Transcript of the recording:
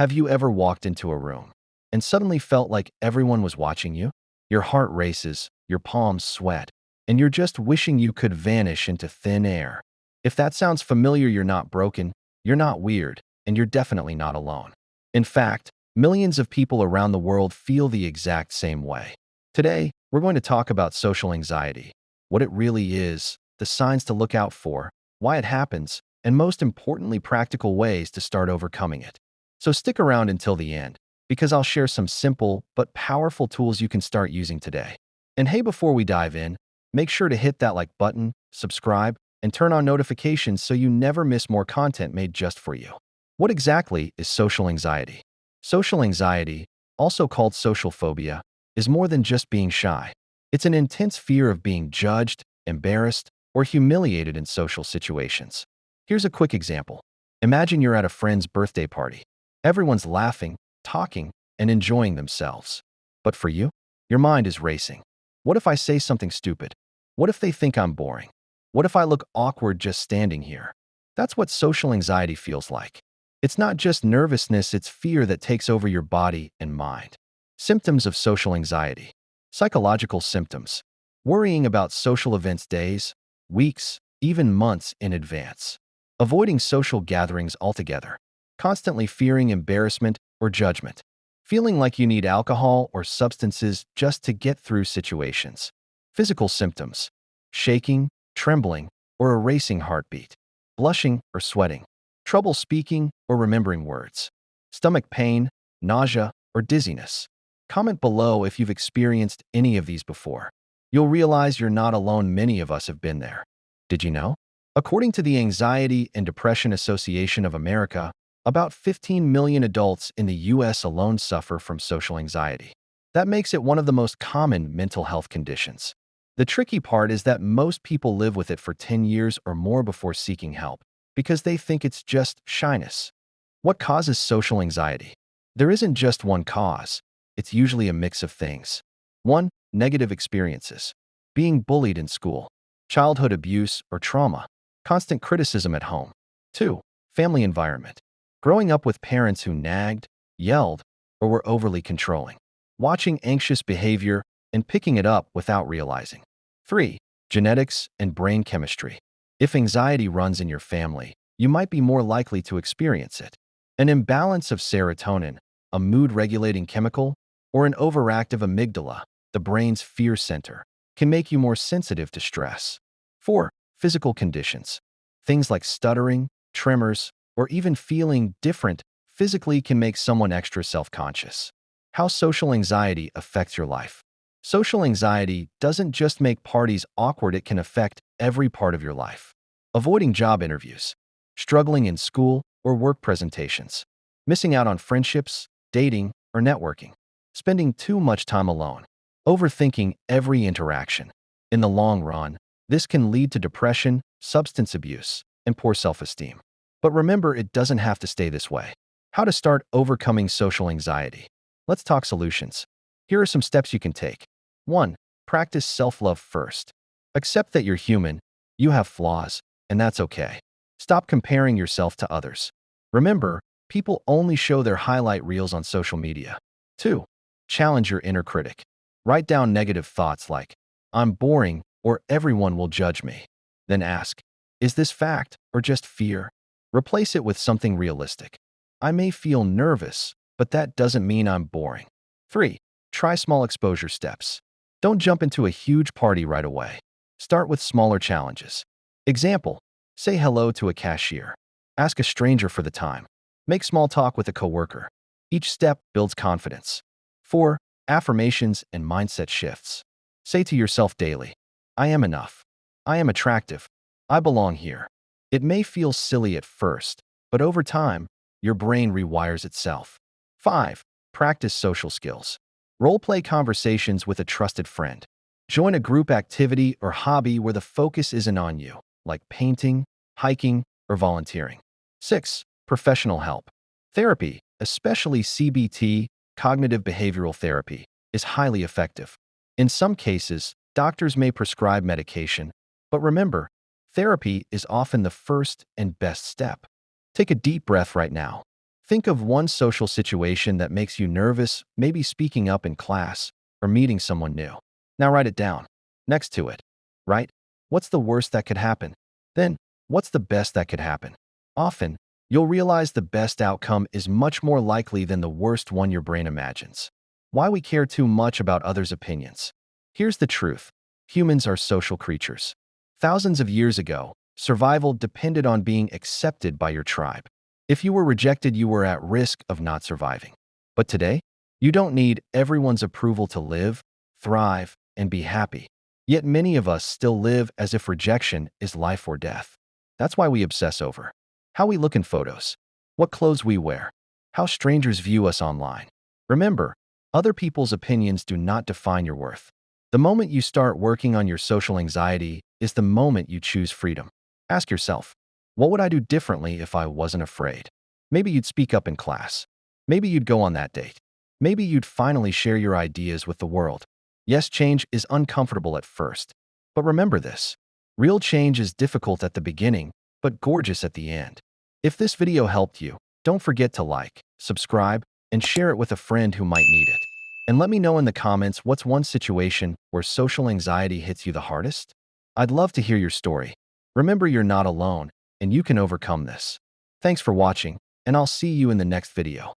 Have you ever walked into a room and suddenly felt like everyone was watching you? Your heart races, your palms sweat, and you're just wishing you could vanish into thin air. If that sounds familiar, you're not broken, you're not weird, and you're definitely not alone. In fact, millions of people around the world feel the exact same way. Today, we're going to talk about social anxiety, what it really is, the signs to look out for, why it happens, and most importantly, practical ways to start overcoming it. So stick around until the end, because I'll share some simple but powerful tools you can start using today. And hey, before we dive in, make sure to hit that like button, subscribe, and turn on notifications so you never miss more content made just for you. What exactly is social anxiety? Social anxiety, also called social phobia, is more than just being shy. It's an intense fear of being judged, embarrassed, or humiliated in social situations. Here's a quick example. Imagine you're at a friend's birthday party. Everyone's laughing, talking, and enjoying themselves. But for you, your mind is racing. What if I say something stupid? What if they think I'm boring? What if I look awkward just standing here? That's what social anxiety feels like. It's not just nervousness, it's fear that takes over your body and mind. Symptoms of social anxiety. Psychological symptoms. Worrying about social events days, weeks, even months in advance. Avoiding social gatherings altogether. Constantly fearing embarrassment or judgment. Feeling like you need alcohol or substances just to get through situations. Physical symptoms. Shaking, trembling, or a racing heartbeat. Blushing or sweating. Trouble speaking or remembering words. Stomach pain, nausea, or dizziness. Comment below if you've experienced any of these before. You'll realize you're not alone. Many of us have been there. Did you know? According to the Anxiety and Depression Association of America, about 15 million adults in the US alone suffer from social anxiety. That makes it one of the most common mental health conditions. The tricky part is that most people live with it for 10 years or more before seeking help, because they think it's just shyness. What causes social anxiety? There isn't just one cause. It's usually a mix of things. 1. Negative experiences. Being bullied in school. Childhood abuse or trauma. Constant criticism at home. 2. Family environment. Growing up with parents who nagged, yelled, or were overly controlling. Watching anxious behavior and picking it up without realizing. 3. Genetics and brain chemistry. If anxiety runs in your family, you might be more likely to experience it. An imbalance of serotonin, a mood-regulating chemical, or an overactive amygdala, the brain's fear center, can make you more sensitive to stress. 4. Physical conditions. Things like stuttering, tremors, or even feeling different physically can make someone extra self-conscious. How social anxiety affects your life. Social anxiety doesn't just make parties awkward, it can affect every part of your life. Avoiding job interviews, struggling in school or work presentations, missing out on friendships, dating, or networking, spending too much time alone, overthinking every interaction. In the long run, this can lead to depression, substance abuse, and poor self-esteem. But remember, it doesn't have to stay this way. How to start overcoming social anxiety. Let's talk solutions. Here are some steps you can take. 1. Practice self-love first. Accept that you're human, you have flaws, and that's okay. Stop comparing yourself to others. Remember, people only show their highlight reels on social media. 2. Challenge your inner critic. Write down negative thoughts like, I'm boring or everyone will judge me. Then ask, is this fact or just fear? Replace it with something realistic. I may feel nervous, but that doesn't mean I'm boring. 3. Try small exposure steps. Don't jump into a huge party right away. Start with smaller challenges. Example, say hello to a cashier. Ask a stranger for the time. Make small talk with a coworker. Each step builds confidence. 4. Affirmations and mindset shifts. Say to yourself daily, I am enough. I am attractive. I belong here. It may feel silly at first, but over time, your brain rewires itself. 5. Practice social skills. Role-play conversations with a trusted friend. Join a group activity or hobby where the focus isn't on you, like painting, hiking, or volunteering. 6. Professional help. Therapy, especially CBT, cognitive behavioral therapy, is highly effective. In some cases, doctors may prescribe medication, but remember, therapy is often the first and best step. Take a deep breath right now. Think of one social situation that makes you nervous, maybe speaking up in class or meeting someone new. Now write it down. Next to it, right? What's the worst that could happen? Then, what's the best that could happen? Often, you'll realize the best outcome is much more likely than the worst one your brain imagines. Why we care too much about others' opinions. Here's the truth. Humans are social creatures. Thousands of years ago, survival depended on being accepted by your tribe. If you were rejected, you were at risk of not surviving. But today, you don't need everyone's approval to live, thrive, and be happy. Yet many of us still live as if rejection is life or death. That's why we obsess over how we look in photos, what clothes we wear, how strangers view us online. Remember, other people's opinions do not define your worth. The moment you start working on your social anxiety is the moment you choose freedom. Ask yourself, what would I do differently if I wasn't afraid? Maybe you'd speak up in class. Maybe you'd go on that date. Maybe you'd finally share your ideas with the world. Yes, change is uncomfortable at first. But remember this. Real change is difficult at the beginning, but gorgeous at the end. If this video helped you, don't forget to like, subscribe, and share it with a friend who might need it. And let me know in the comments what's one situation where social anxiety hits you the hardest? I'd love to hear your story. Remember, you're not alone, and you can overcome this. Thanks for watching, and I'll see you in the next video.